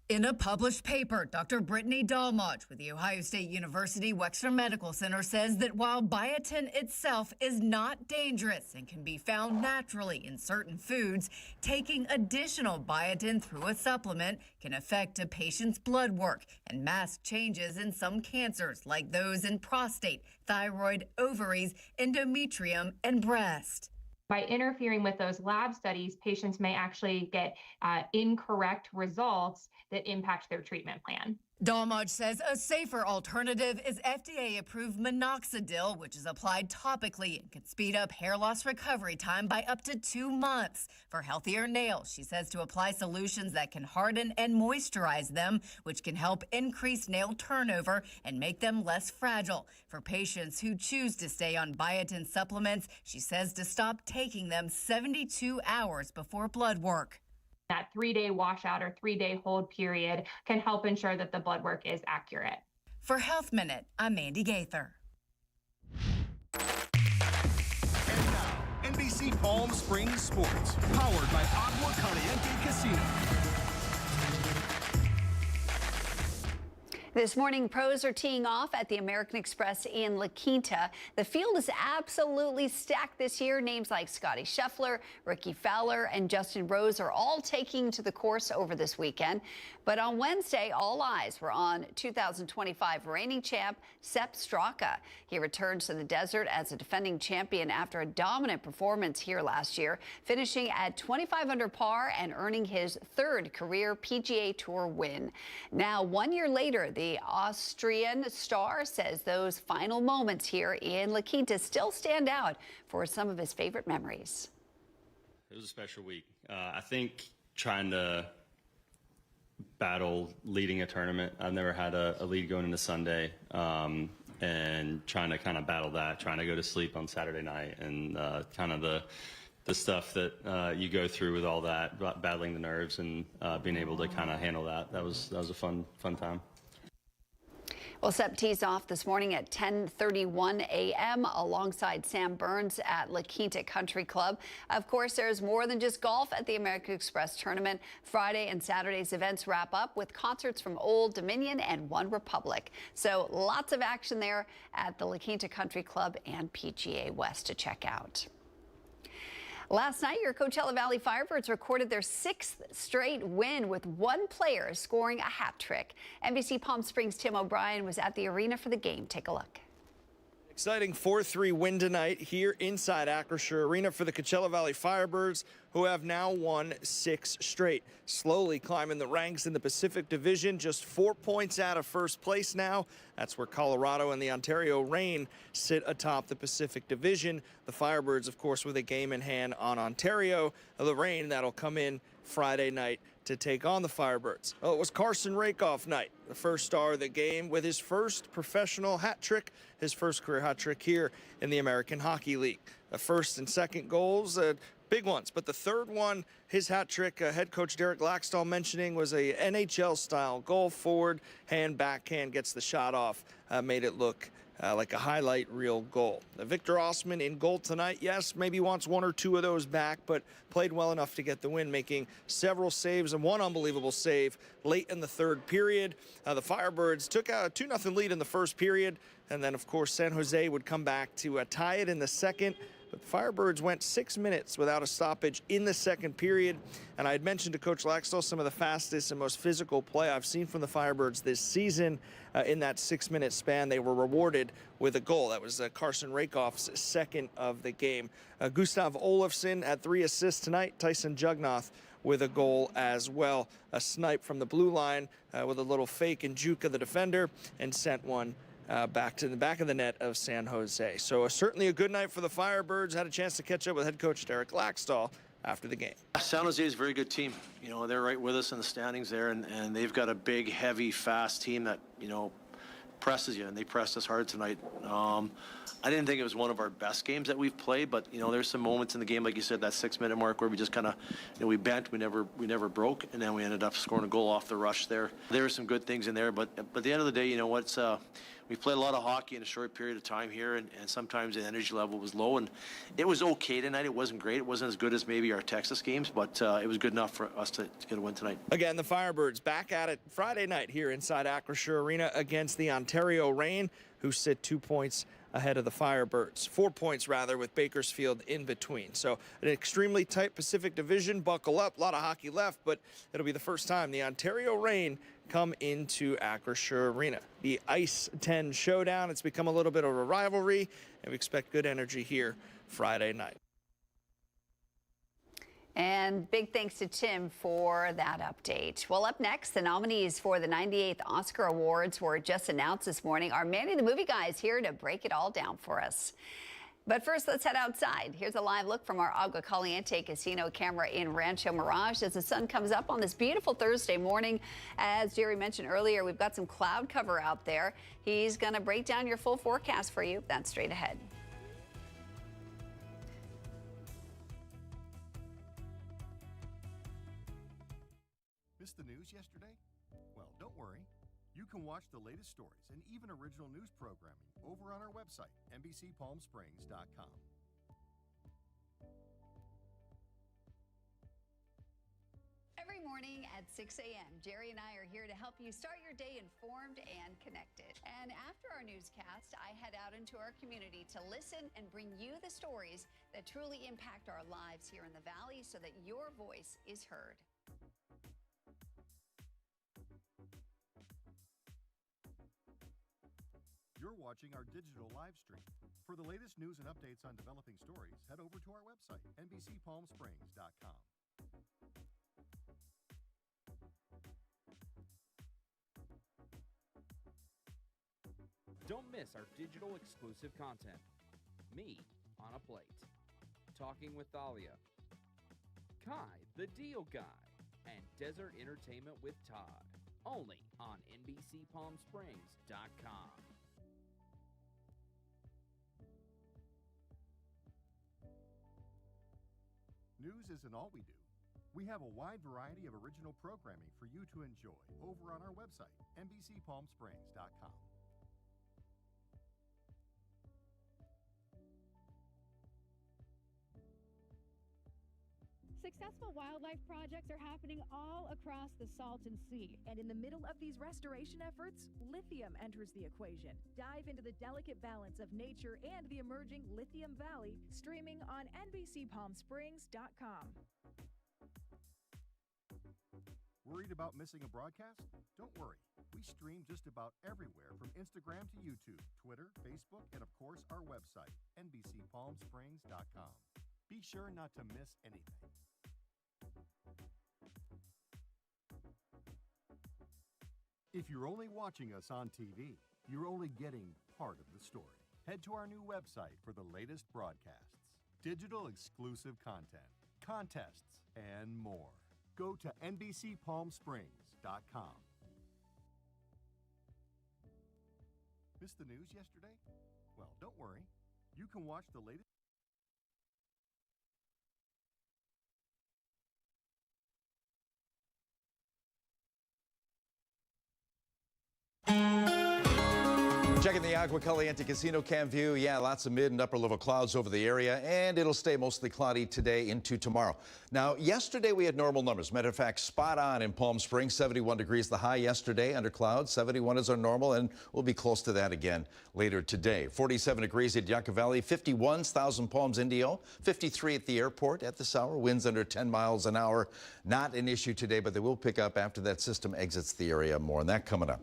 In a published paper, Dr. Brittany Dalmodge with the Ohio State University Wexner Medical Center says that while biotin itself is not dangerous and can be found naturally in certain foods, taking additional biotin through a supplement can affect a patient's blood work and mask changes in some cancers like those in prostate, thyroid, ovaries, endometrium, and breast. By interfering with those lab studies, patients may actually get incorrect results that impact their treatment plan. Dalmodge says a safer alternative is FDA-approved minoxidil, which is applied topically and can speed up hair loss recovery time by up to 2 months. For healthier nails, she says to apply solutions that can harden and moisturize them, which can help increase nail turnover and make them less fragile. For patients who choose to stay on biotin supplements, she says to stop taking them 72 hours before blood work. That 3-day washout or 3-day hold period can help ensure that the blood work is accurate. For Health Minute, I'm Mandy Gaither. And now, NBC Palm Springs Sports, powered by Agua Caliente Casino. This morning, pros are teeing off at the American Express in La Quinta. The field is absolutely stacked this year. Names like Scotty Scheffler, Ricky Fowler, and Justin Rose are all taking to the course over this weekend. But on Wednesday, all eyes were on 2025 reigning champ Sepp Straka. He returns to the desert as a defending champion after a dominant performance here last year, finishing at 25 under par and earning his third career PGA Tour win. Now, 1 year later, the Austrian star says those final moments here in La Quinta still stand out for some of his favorite memories. It was a special week. I think trying to battle leading a tournament. I've never had a lead going into Sunday, and trying to kind of battle that, trying to go to sleep on Saturday night, and kind of the stuff that you go through with all that, battling the nerves and being able to kind of handle that. That was a fun time. Well, Sepp tees off this morning at 10:31 a.m. alongside Sam Burns at La Quinta Country Club. Of course, there's more than just golf at the American Express tournament. Friday and Saturday's events wrap up with concerts from Old Dominion and One Republic. So lots of action there at the La Quinta Country Club and PGA West to check out. Last night, your Coachella Valley Firebirds recorded their 6th straight win with one player scoring a hat trick. NBC Palm Springs' Tim O'Brien was at the arena for the game. Take a look. Exciting 4-3 win tonight here inside Acrisure Arena for the Coachella Valley Firebirds, who have now won 6 straight. Slowly climbing the ranks in the Pacific Division, just 4 points out of first place now. That's where Colorado and the Ontario Reign sit atop the Pacific Division. The Firebirds, of course, with a game in hand on Ontario. The Reign that'll come in Friday night to take on the Firebirds. Well, it was Carson Rakoff night, the first star of the game with his first professional hat trick, his first career hat trick here in the American Hockey League. The first and second goals Big ones, but the third one, his hat trick, head coach Derek Laxdal mentioning, was a NHL-style goal, forward, hand, backhand, gets the shot off, made it look like a highlight reel goal. Victor Osman in goal tonight, yes, maybe wants one or two of those back, but played well enough to get the win, making several saves and one unbelievable save late in the third period. The Firebirds took a 2-0 lead in the first period, and then, of course, San Jose would come back to tie it in the second. But the Firebirds went 6 minutes without a stoppage in the second period. And I had mentioned to Coach Laxdal some of the fastest and most physical play I've seen from the Firebirds this season. In that 6-minute span, they were rewarded with a goal. That was Carson Rakoff's second of the game. Gustav Olofsson had 3 assists tonight. Tyson Jugnoth with a goal as well. A snipe from the blue line with a little fake and juke of the defender, and sent one back to the back of the net of San Jose. So certainly a good night for the Firebirds. Had a chance to catch up with head coach Derek Laxdal after the game. San Jose is a very good team. You know, they're right with us in the standings there, and they've got a big, heavy, fast team that, you know, presses you, and they pressed us hard tonight. I didn't think it was one of our best games that we've played, but, you know, there's some moments in the game, like you said, that 6-minute mark where we just kind of, you know, we bent, we never broke, and then we ended up scoring a goal off the rush there. There were some good things in there, but at the end of the day, you know what's we played a lot of hockey in a short period of time here, and sometimes the energy level was low, and it was okay tonight. It wasn't great. It wasn't as good as maybe our Texas games, but it was good enough for us to get a win tonight. Again, the Firebirds back at it Friday night here inside Acrisure Arena against the Ontario Reign, who sit 2 points ahead of the Firebirds. 4 points, rather, with Bakersfield in between. So an extremely tight Pacific Division. Buckle up. A lot of hockey left, but it'll be the first time the Ontario Reign come into Acrisure Arena. The Ice 10 Showdown. It's become a little bit of a rivalry, and we expect good energy here Friday night. And big thanks to Tim for that update. Well, up next, the nominees for the 98th Oscar Awards were just announced this morning. Our Manny the Movie Guy is here to break it all down for us. But first, let's head outside. Here's a live look from our Agua Caliente casino camera in Rancho Mirage as the sun comes up on this beautiful Thursday morning. As Jerry mentioned earlier, we've got some cloud cover out there. He's going to break down your full forecast for you. That's straight ahead. Missed the news yesterday? Well, don't worry. You can watch the latest stories and even original news programming over on our website, NBCPalmSprings.com. Every morning at 6 a.m., Jerry and I are here to help you start your day informed and connected. And after our newscast, I head out into our community to listen and bring you the stories that truly impact our lives here in the Valley so that your voice is heard. You're watching our digital live stream. For the latest news and updates on developing stories, head over to our website, NBCPalmSprings.com. Don't miss our digital exclusive content. Me on a Plate, Talking with Thalia, Kai the Deal Guy, and Desert Entertainment with Todd. Only on NBCPalmSprings.com. News isn't all we do. We have a wide variety of original programming for you to enjoy over on our website, NBCPalmSprings.com. Successful wildlife projects are happening all across the Salton Sea. And in the middle of these restoration efforts, lithium enters the equation. Dive into the delicate balance of nature and the emerging Lithium Valley, streaming on NBCPalmSprings.com. Worried about missing a broadcast? Don't worry. We stream just about everywhere from Instagram to YouTube, Twitter, Facebook, and of course our website, NBCPalmSprings.com. Be sure not to miss anything. If you're only watching us on TV, you're only getting part of the story. Head to our new website for the latest broadcasts, digital exclusive content, contests, and more. Go to NBCPalmSprings.com. Missed the news yesterday? Well, don't worry. You can watch the latest Checking the Agua Caliente Casino cam view. Yeah, lots of mid and upper level clouds over the area, and it'll stay mostly cloudy today into tomorrow. Now, yesterday we had normal numbers. Matter of fact, spot on in Palm Springs, 71 degrees the high yesterday under clouds. 71 is our normal, and we'll be close to that again later today. 47 degrees at Yucca Valley, 51 Thousand Palms, Indio, 53 at the airport at this hour. Winds under 10 miles an hour. Not an issue today, but they will pick up after that system exits the area. More on that coming up.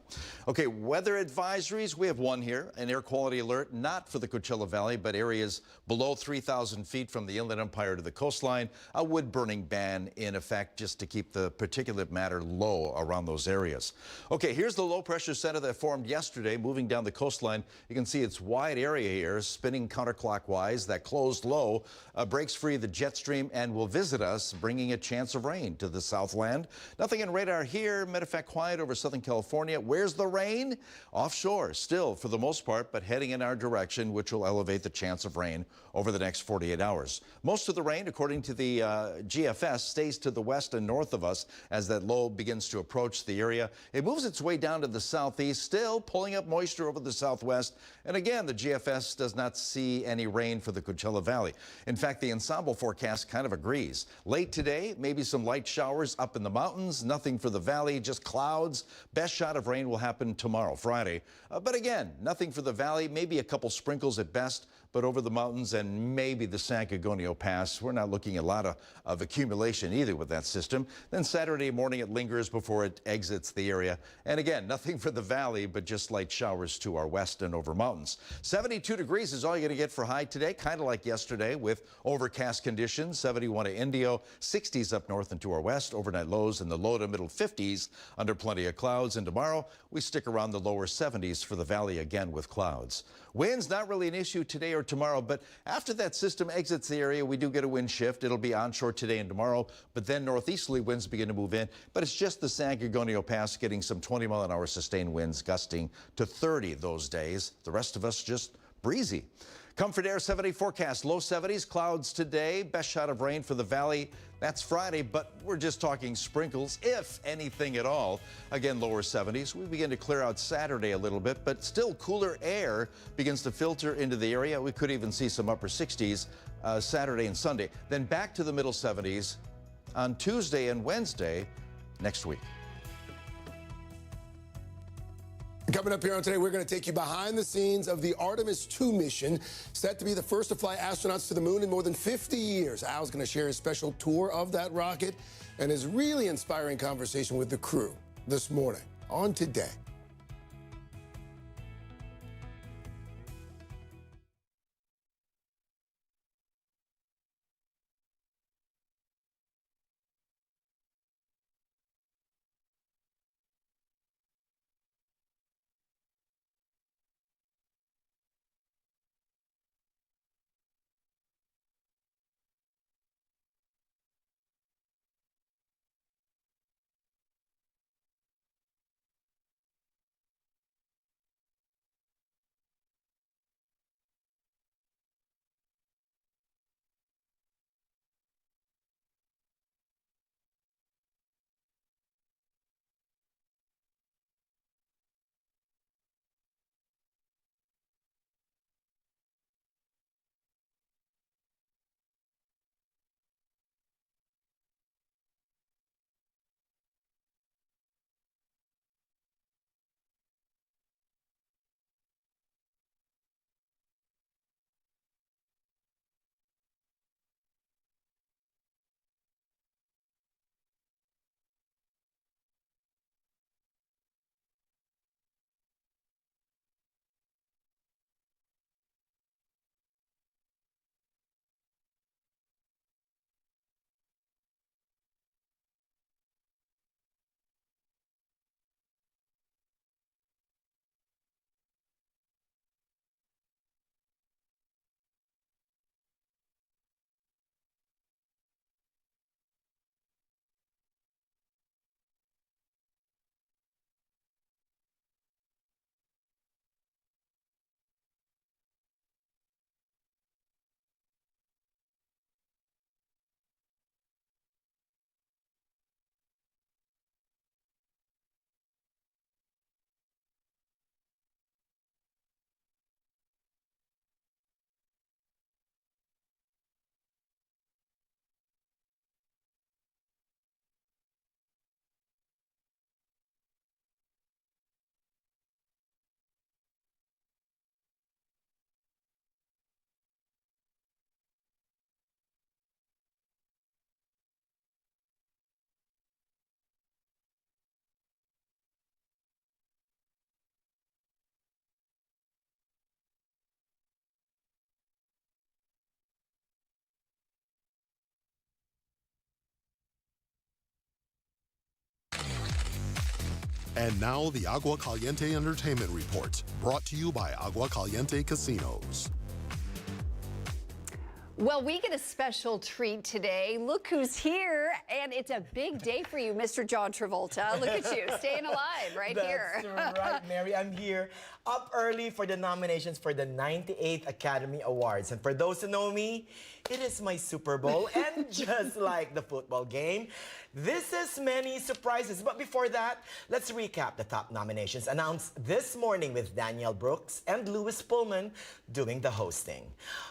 Okay, weather advisories. We have one here, an air quality alert, not for the Coachella Valley, but areas below 3,000 feet from the Inland Empire to the coastline. A wood burning ban in effect just to keep the particulate matter low around those areas. Okay, here's the low pressure center that formed yesterday, moving down the coastline. You can see it's wide area here, spinning counterclockwise. That closed low breaks free the jet stream and will visit us, bringing a chance of rain to the southland. Nothing in radar here. Matter of fact, quiet over Southern California. Where's the rain? Offshore, still for the most part, but heading in our direction, which will elevate the chance of rain over the next 48 hours. Most of the rain, according to the GFS, stays to the west and north of us as that low begins to approach the area. It moves its way down to the southeast, still pulling up moisture over the southwest. And again, the GFS does not see any rain for the Coachella Valley. In fact, the ensemble forecast kind of agrees. Late today, maybe some light showers up in the mountains. Nothing for the valley, just clouds. Best shot of rain will happen tomorrow, Friday. But again, nothing for the valley, maybe a couple sprinkles at best. But over the mountains and maybe the San Gorgonio Pass, we're not looking at a lot of accumulation either with that system. Then Saturday morning it lingers before it exits the area. And again, nothing for the valley, but just light showers to our west and over mountains. 72 degrees is all you're going to get for high today, kind of like yesterday with overcast conditions. 71 at Indio, 60s up north and to our west. Overnight lows in the low to middle 50s under plenty of clouds. And tomorrow we stick around the lower 70s for the valley again with clouds. Winds not really an issue today or tomorrow, but after that system exits the area, we do get a wind shift. It'll be onshore today and tomorrow, but then northeasterly winds begin to move in. But it's just the San Gorgonio Pass getting some 20-mile-an-hour sustained winds gusting to 30 those days. The rest of us just breezy. Comfort Air 7-day forecast, low 70s, clouds today. Best shot of rain for the valley. That's Friday, but we're just talking sprinkles, if anything at all. Again, lower 70s. We begin to clear out Saturday a little bit, but still cooler air begins to filter into the area. We could even see some upper 60s Saturday and Sunday. Then back to the middle 70s on Tuesday and Wednesday next week. Coming up here on Today, we're going to take you behind the scenes of the Artemis 2 mission, set to be the first to fly astronauts to the moon in more than 50 years. Al's going to share his special tour of that rocket and his really inspiring conversation with the crew this morning on Today. And now the Agua Caliente Entertainment Report, brought to you by Agua Caliente Casinos. Well, we get a special treat today. Look who's here, and it's a big day for you, Mr. John Travolta. Look at you, staying alive right here. That's right, Mary. I'm here up early for the nominations for the 98th Academy Awards. And for those who know me, it is my Super Bowl. And just like the football game, this is many surprises. But before that, let's recap the top nominations announced this morning with Danielle Brooks and Louis Pullman doing the hosting.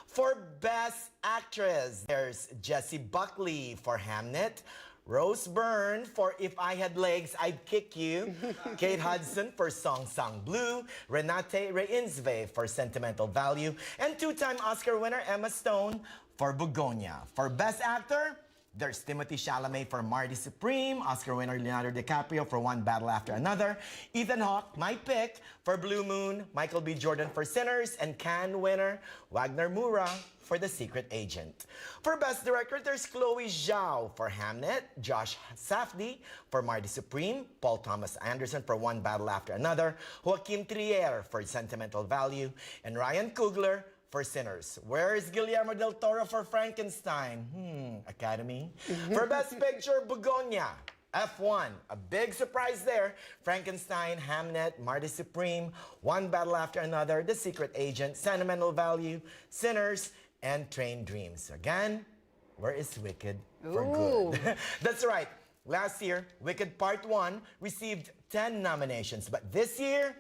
For Best Actress, there's Jessie Buckley for Hamnet, Rose Byrne for If I Had Legs, I'd Kick You, Kate Hudson for Song Sang Blue, Renate Reinsve for Sentimental Value, and two-time Oscar winner Emma Stone for Begonia. For Best Actor, there's Timothée Chalamet for Marty Supreme, Oscar winner Leonardo DiCaprio for One Battle After Another, Ethan Hawke, my pick, for Blue Moon, Michael B. Jordan for Sinners, and Cannes winner Wagner Moura for The Secret Agent. For Best Director, there's Chloe Zhao for Hamnet, Josh Safdie for Marty Supreme, Paul Thomas Anderson for One Battle After Another, Joaquin Trier for Sentimental Value, and Ryan Coogler for Sinners. Where's Guillermo del Toro for Frankenstein? Academy. For Best Picture, Begonia, F1, a big surprise there. Frankenstein, Hamnet, Marty Supreme, One Battle After Another, The Secret Agent, Sentimental Value, Sinners, and Train Dreams. Again, where is Wicked for good? That's right. Last year, Wicked Part 1 received 10 nominations, but this year,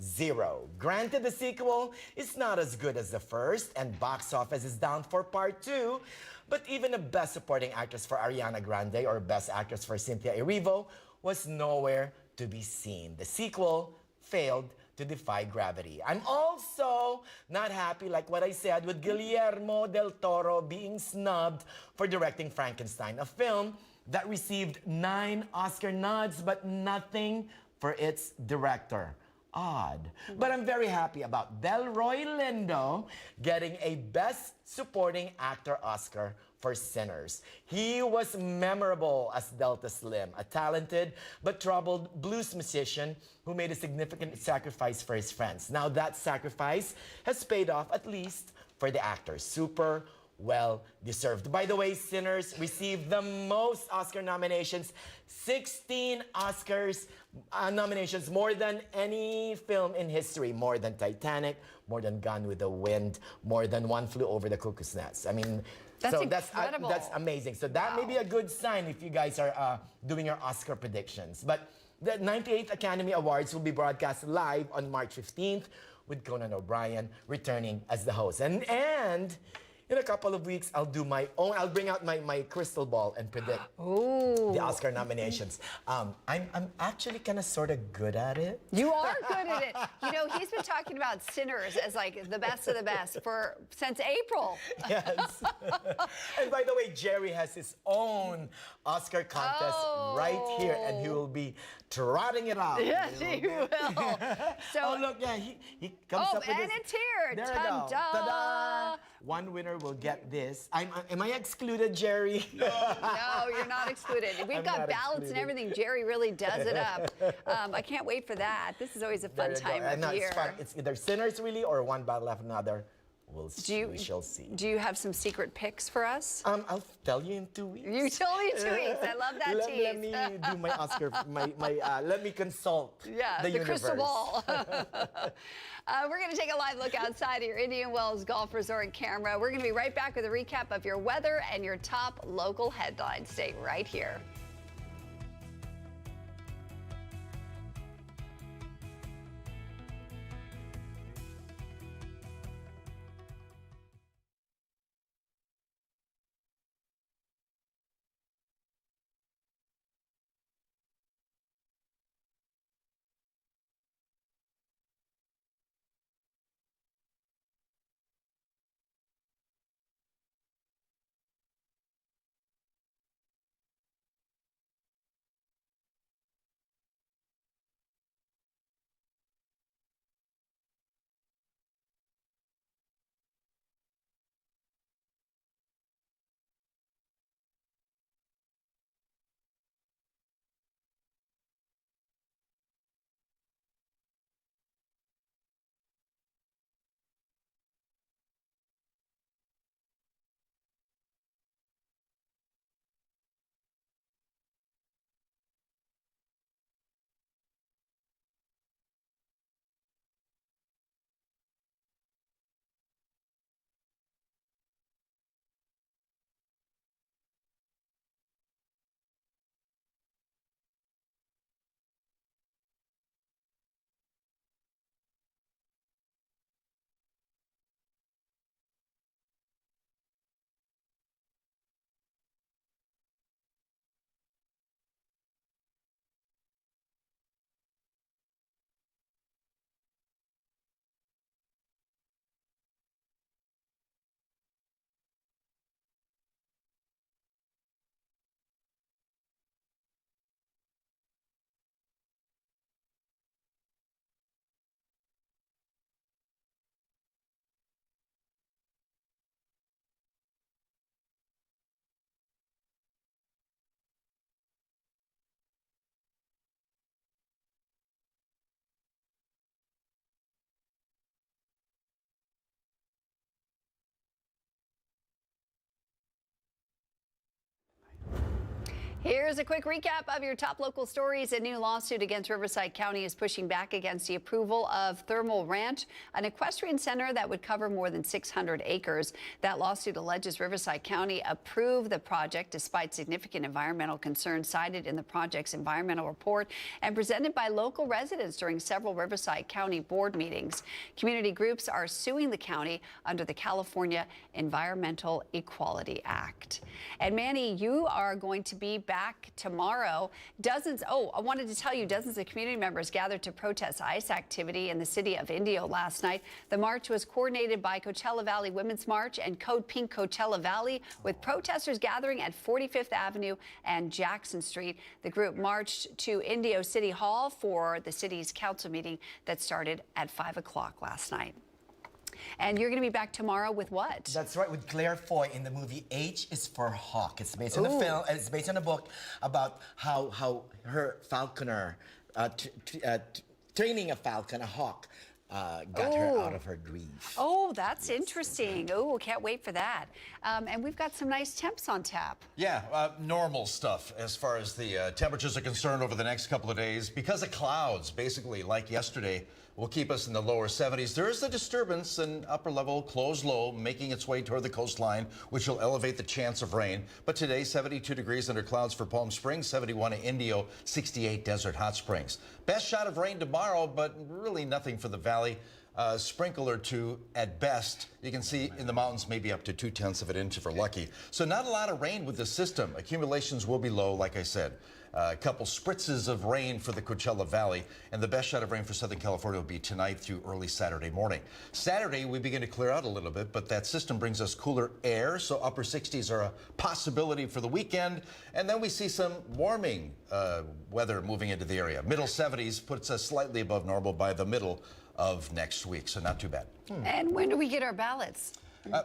0. Granted, the sequel is not as good as the first, and box office is down for Part 2, but even a Best Supporting Actress for Ariana Grande or Best Actress for Cynthia Erivo was nowhere to be seen. The sequel failed to defy gravity. I'm also not happy, like what I said, with Guillermo del Toro being snubbed for directing Frankenstein, a film that received 9 Oscar nods, but nothing for its director. Odd. But I'm very happy about Delroy Lindo getting a Best Supporting Actor Oscar for Sinners. He was memorable as Delta Slim, a talented but troubled blues musician who made a significant sacrifice for his friends. Now that sacrifice has paid off, at least for the actor. Super well deserved. By the way, Sinners received the most Oscar nominations, 16 Oscars nominations, more than any film in history, more than Titanic, more than Gone with the Wind, more than One Flew Over the Cuckoo's Nest. I mean, that's incredible. That's amazing. So that may be a good sign if you guys are doing your Oscar predictions. But the 98th Academy Awards will be broadcast live on March 15th with Conan O'Brien returning as the host. And in a couple of weeks, I'll bring out my crystal ball and predict the Oscar nominations. I'm actually kind of sort of good at it. You are good at it. You know, he's been talking about Sinners as like the best of the best since April. Yes. And by the way, Jerry has his own Oscar contest right here, and he will be trotting it out. Yes, he will. So, look, yeah, he comes up with and this. it's here. There we go. Ta-da! One winner will get this. Am I excluded, Jerry? No, you're not excluded. We've got ballots and everything. Jerry really does it up. I can't wait for that. This is always a fun time of year. It's fun. It's either Sinners, really, or One Battle After Another. We shall see. Do you have some secret picks for us? I'll tell you in 2 weeks. You tell me in 2 weeks. I love that tease. Let me do my Oscar, let me consult the universe. Crystal ball. We're going to take a live look outside of your Indian Wells Golf Resort camera. We're going to be right back with a recap of your weather and your top local headlines. Stay right here. Here's a quick recap of your top local stories. A new lawsuit against Riverside County is pushing back against the approval of Thermal Ranch, an equestrian center that would cover more than 600 acres. That lawsuit alleges Riverside County approved the project despite significant environmental concerns cited in the project's environmental report and presented by local residents during several Riverside County board meetings. Community groups are suing the county under the California Environmental Equality Act. And Manny, you are going to be back tomorrow. I wanted to tell you, dozens of community members gathered to protest ICE activity in the city of Indio last night. The march was coordinated by Coachella Valley Women's March and Code Pink Coachella Valley, with protesters gathering at 45th Avenue and Jackson Street. The group marched to Indio City Hall for the city's council meeting that started at 5 o'clock last night. And you're going to be back tomorrow with what? That's right, with Claire Foy in the movie H is for Hawk. It's based on a film. It's based on a book about how her falconer, training a falcon, a hawk, got her out of her grief. Oh, that's interesting. Oh, can't wait for that. And we've got some nice temps on tap. Yeah, normal stuff as far as the temperatures are concerned over the next couple of days. Because of clouds, basically, like yesterday, will keep us in the lower 70s. There is a disturbance, an upper level closed low making its way toward the coastline, which will elevate the chance of rain. But today, 72 degrees under clouds for Palm Springs, 71 in Indio, 68 Desert Hot Springs. Best shot of rain tomorrow, but really nothing for the valley. Sprinkle or two at best. You can see in the mountains maybe up to 0.2 of an inch if we're lucky. So not a lot of rain with the system. Accumulations will be low, like I said. A couple spritzes of rain for the Coachella Valley, and the best shot of rain for Southern California will be tonight through early Saturday morning. Saturday, we begin to clear out a little bit, but that system brings us cooler air, so upper 60s are a possibility for the weekend. And then we see some warming weather moving into the area. Middle 70s puts us slightly above normal by the middle of next week, so not too bad. And when do we get our ballots?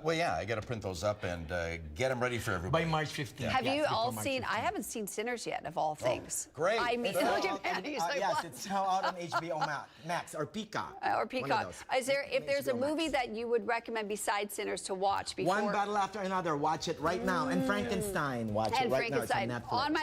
Well, yeah, I got to print those up and get them ready for everybody. By March 15th. Have you all seen? I haven't seen Sinners yet, of all things. Great. I mean, look at Matt. He's like, yes, what? it's now out on HBO Max or Peacock. Or Peacock. Is there, if there's a movie that you would recommend besides Sinners to watch before? One battle after another. Watch it right now. And Frankenstein. Watch it right now. It's on Netflix. On my